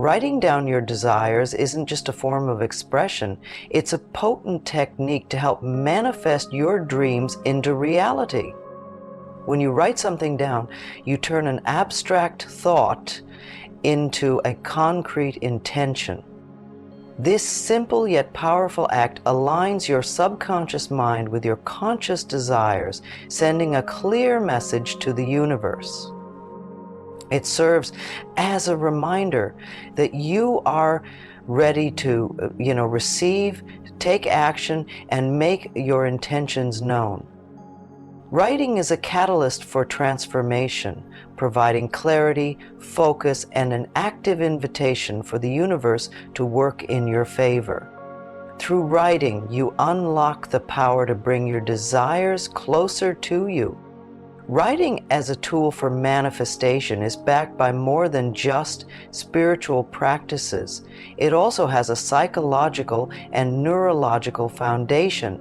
Writing down your desires isn't just a form of expression, it's a potent technique to help manifest your dreams into reality. When you write something down, you turn an abstract thought into a concrete intention. This simple yet powerful act aligns your subconscious mind with your conscious desires, sending a clear message to the universe. It serves as a reminder that you are ready to, receive, take action, and make your intentions known. Writing is a catalyst for transformation, providing clarity, focus, and an active invitation for the universe to work in your favor. Through writing, you unlock the power to bring your desires closer to you. Writing as a tool for manifestation is backed by more than just spiritual practices. It also has a psychological and neurological foundation.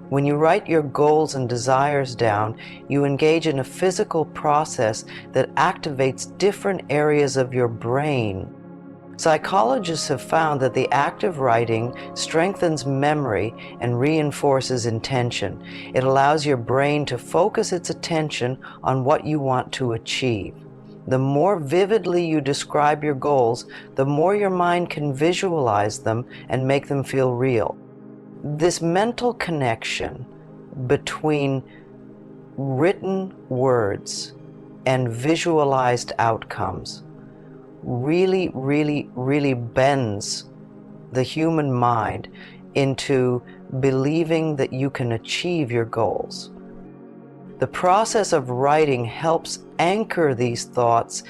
When you write your goals and desires down, you engage in a physical process that activates different areas of your brain. Psychologists have found that the act of writing strengthens memory and reinforces intention. It allows your brain to focus its attention on what you want to achieve. The more vividly you describe your goals, the more your mind can visualize them and make them feel real. This mental connection between written words and visualized outcomes really bends the human mind into believing that you can achieve your goals. The process of writing helps anchor these thoughts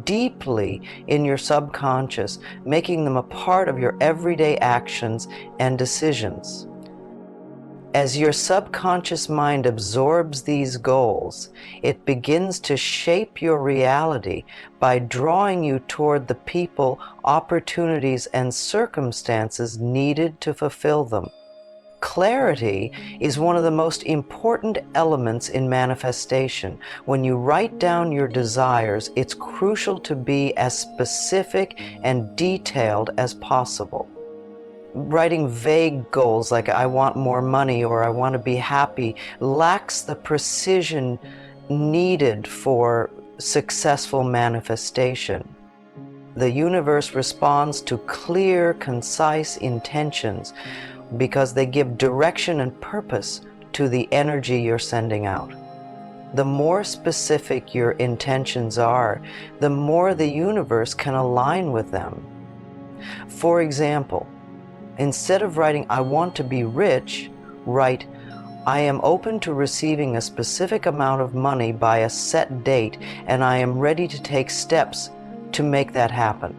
deeply in your subconscious, making them a part of your everyday actions and decisions. As your subconscious mind absorbs these goals, it begins to shape your reality by drawing you toward the people, opportunities, and circumstances needed to fulfill them. Clarity is one of the most important elements in manifestation. When you write down your desires, it's crucial to be as specific and detailed as possible. Writing vague goals like I want more money or I want to be happy lacks the precision needed for successful manifestation. The universe responds to clear, concise intentions because they give direction and purpose to the energy you're sending out. The more specific your intentions are, the more the universe can align with them. For example, instead of writing, I want to be rich, write, I am open to receiving a specific amount of money by a set date, and I am ready to take steps to make that happen.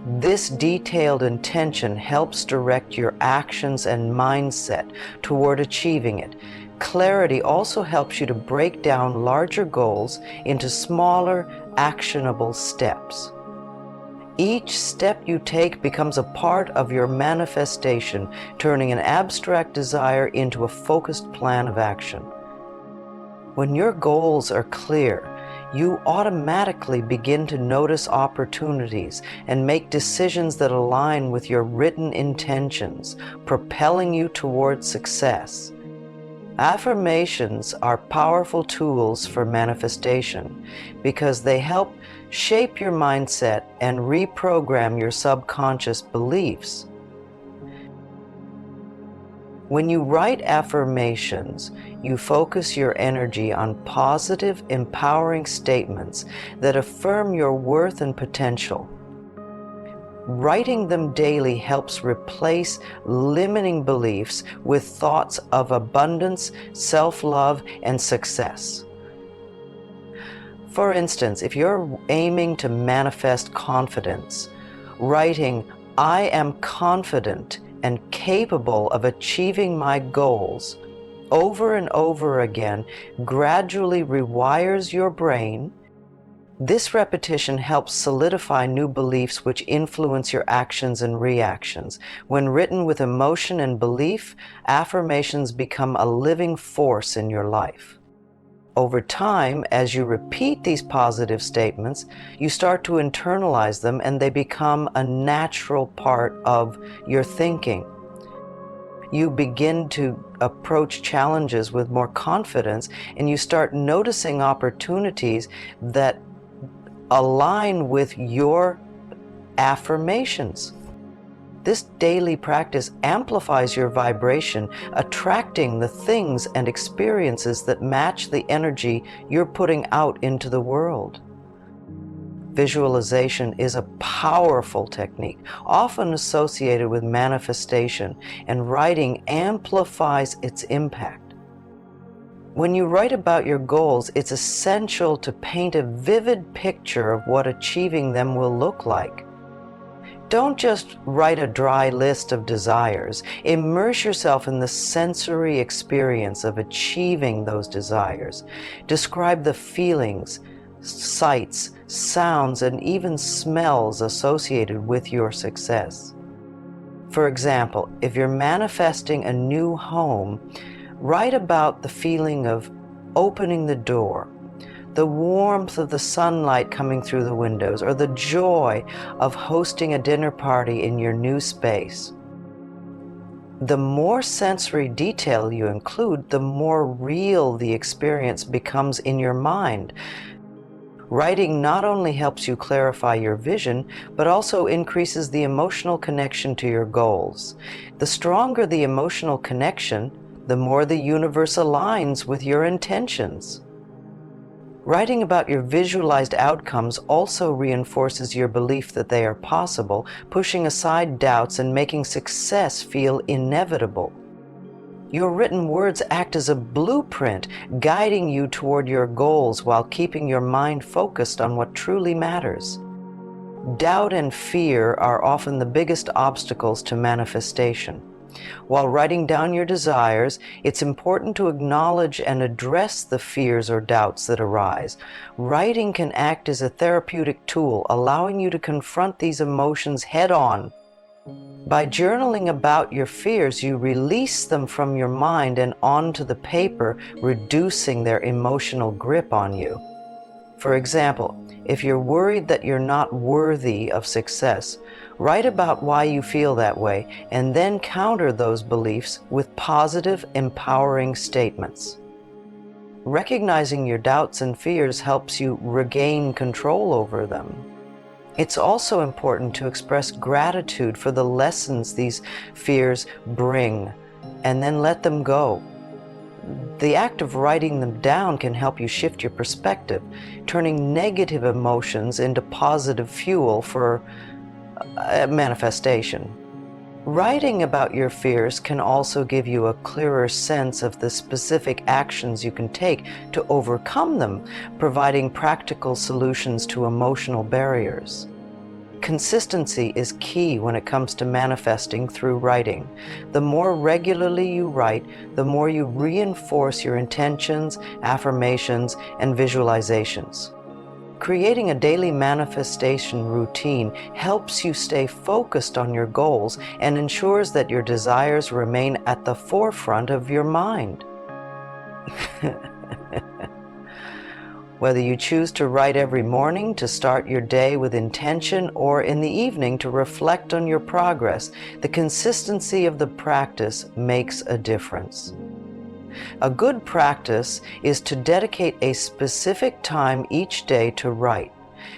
This detailed intention helps direct your actions and mindset toward achieving it. Clarity also helps you to break down larger goals into smaller, actionable steps. Each step you take becomes a part of your manifestation, turning an abstract desire into a focused plan of action. When your goals are clear, you automatically begin to notice opportunities and make decisions that align with your written intentions, propelling you towards success. Affirmations are powerful tools for manifestation because they help shape your mindset and reprogram your subconscious beliefs. When you write affirmations, you focus your energy on positive, empowering statements that affirm your worth and potential. Writing them daily helps replace limiting beliefs with thoughts of abundance, self-love, and success. For instance, if you're aiming to manifest confidence, writing, I am confident and capable of achieving my goals over and over again gradually rewires your brain. This repetition helps solidify new beliefs which influence your actions and reactions. When written with emotion and belief, affirmations become a living force in your life. Over time, as you repeat these positive statements, you start to internalize them and they become a natural part of your thinking. You begin to approach challenges with more confidence, and you start noticing opportunities that align with your affirmations. This daily practice amplifies your vibration, attracting the things and experiences that match the energy you're putting out into the world. Visualization is a powerful technique, often associated with manifestation, and writing amplifies its impact. When you write about your goals, it's essential to paint a vivid picture of what achieving them will look like. Don't just write a dry list of desires. Immerse yourself in the sensory experience of achieving those desires. Describe the feelings, sights, sounds, and even smells associated with your success. For example, if you're manifesting a new home, write about the feeling of opening the door, the warmth of the sunlight coming through the windows, or the joy of hosting a dinner party in your new space. The more sensory detail you include, the more real the experience becomes in your mind. Writing not only helps you clarify your vision, but also increases the emotional connection to your goals. The stronger the emotional connection, the more the universe aligns with your intentions. Writing about your visualized outcomes also reinforces your belief that they are possible, pushing aside doubts and making success feel inevitable. Your written words act as a blueprint, guiding you toward your goals while keeping your mind focused on what truly matters. Doubt and fear are often the biggest obstacles to manifestation. While writing down your desires, it's important to acknowledge and address the fears or doubts that arise. Writing can act as a therapeutic tool, allowing you to confront these emotions head-on. By journaling about your fears, you release them from your mind and onto the paper, reducing their emotional grip on you. For example, if you're worried that you're not worthy of success, write about why you feel that way and then counter those beliefs with positive, empowering statements. Recognizing your doubts and fears helps you regain control over them. It's also important to express gratitude for the lessons these fears bring and then let them go. The act of writing them down can help you shift your perspective, turning negative emotions into positive fuel for manifestation. Writing about your fears can also give you a clearer sense of the specific actions you can take to overcome them, providing practical solutions to emotional barriers. Consistency is key when it comes to manifesting through writing. The more regularly you write, the more you reinforce your intentions, affirmations, and visualizations. Creating a daily manifestation routine helps you stay focused on your goals and ensures that your desires remain at the forefront of your mind. Whether you choose to write every morning to start your day with intention or in the evening to reflect on your progress, the consistency of the practice makes a difference. A good practice is to dedicate a specific time each day to write,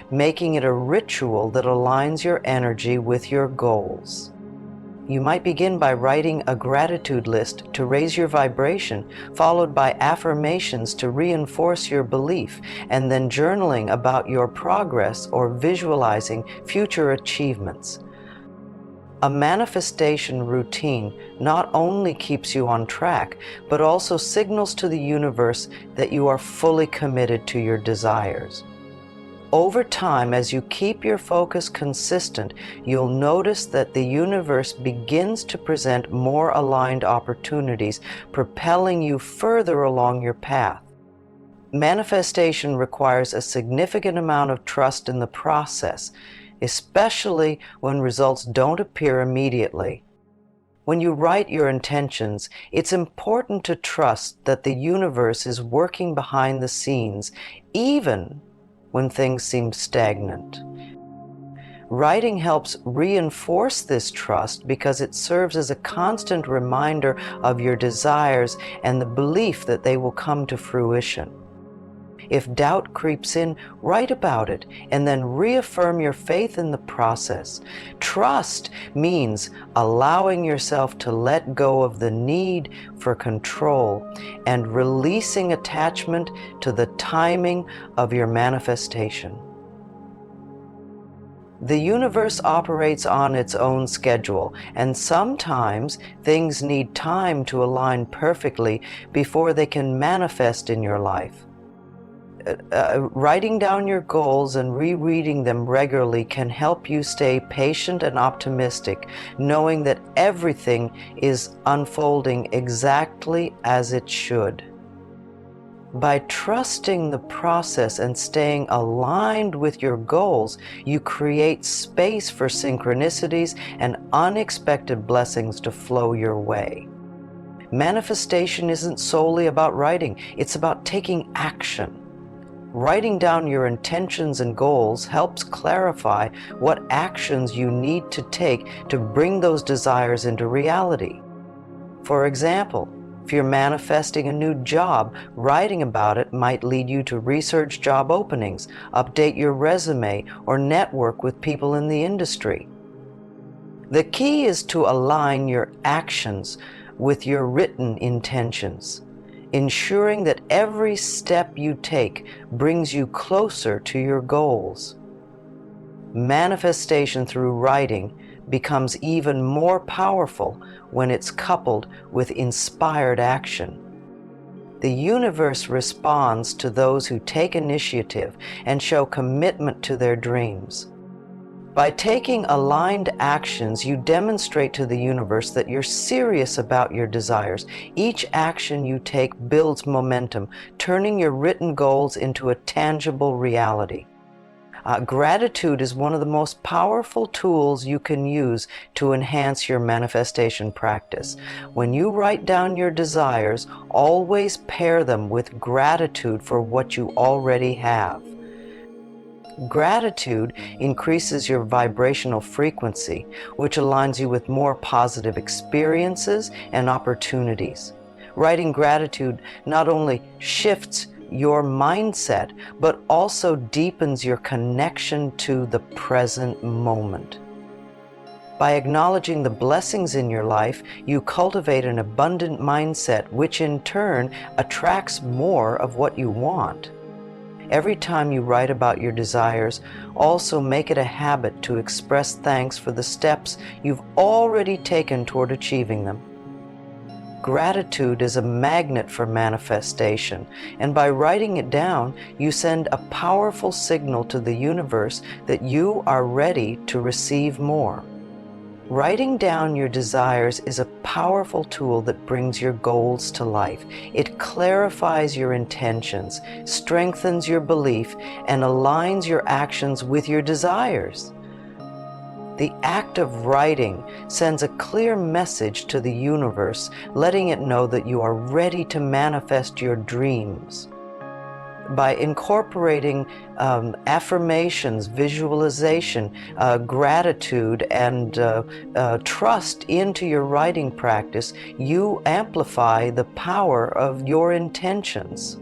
making it a ritual that aligns your energy with your goals. You might begin by writing a gratitude list to raise your vibration, followed by affirmations to reinforce your belief, and then journaling about your progress or visualizing future achievements. A manifestation routine not only keeps you on track, but also signals to the universe that you are fully committed to your desires. Over time, as you keep your focus consistent, you'll notice that the universe begins to present more aligned opportunities, propelling you further along your path. Manifestation requires a significant amount of trust in the process, especially when results don't appear immediately. When you write your intentions, it's important to trust that the universe is working behind the scenes, even when things seem stagnant. Writing helps reinforce this trust because it serves as a constant reminder of your desires and the belief that they will come to fruition. If doubt creeps in, write about it and then reaffirm your faith in the process. Trust means allowing yourself to let go of the need for control and releasing attachment to the timing of your manifestation. The universe operates on its own schedule, and sometimes things need time to align perfectly before they can manifest in your life. Writing down your goals and rereading them regularly can help you stay patient and optimistic, knowing that everything is unfolding exactly as it should. By trusting the process and staying aligned with your goals, you create space for synchronicities and unexpected blessings to flow your way. Manifestation isn't solely about writing, it's about taking action. Writing down your intentions and goals helps clarify what actions you need to take to bring those desires into reality. For example, if you're manifesting a new job, writing about it might lead you to research job openings, update your resume, or network with people in the industry. The key is to align your actions with your written intentions, ensuring that every step you take brings you closer to your goals. Manifestation through writing becomes even more powerful when it's coupled with inspired action. The universe responds to those who take initiative and show commitment to their dreams. By taking aligned actions, you demonstrate to the universe that you're serious about your desires. Each action you take builds momentum, turning your written goals into a tangible reality. Gratitude is one of the most powerful tools you can use to enhance your manifestation practice. When you write down your desires, always pair them with gratitude for what you already have. Gratitude increases your vibrational frequency, which aligns you with more positive experiences and opportunities. Writing gratitude not only shifts your mindset, but also deepens your connection to the present moment. By acknowledging the blessings in your life, you cultivate an abundant mindset, which in turn attracts more of what you want. Every time you write about your desires, also make it a habit to express thanks for the steps you've already taken toward achieving them. Gratitude is a magnet for manifestation, and by writing it down, you send a powerful signal to the universe that you are ready to receive more. Writing down your desires is a powerful tool that brings your goals to life. It clarifies your intentions, strengthens your belief, and aligns your actions with your desires. The act of writing sends a clear message to the universe, letting it know that you are ready to manifest your dreams. By incorporating affirmations, visualization, gratitude, and trust into your writing practice, you amplify the power of your intentions.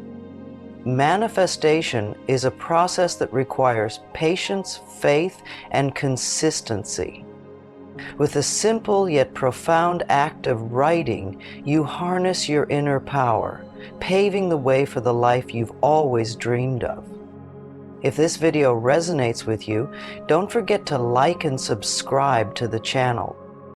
Manifestation is a process that requires patience, faith, and consistency. With a simple yet profound act of writing, you harness your inner power, paving the way for the life you've always dreamed of. If this video resonates with you, don't forget to like and subscribe to the channel.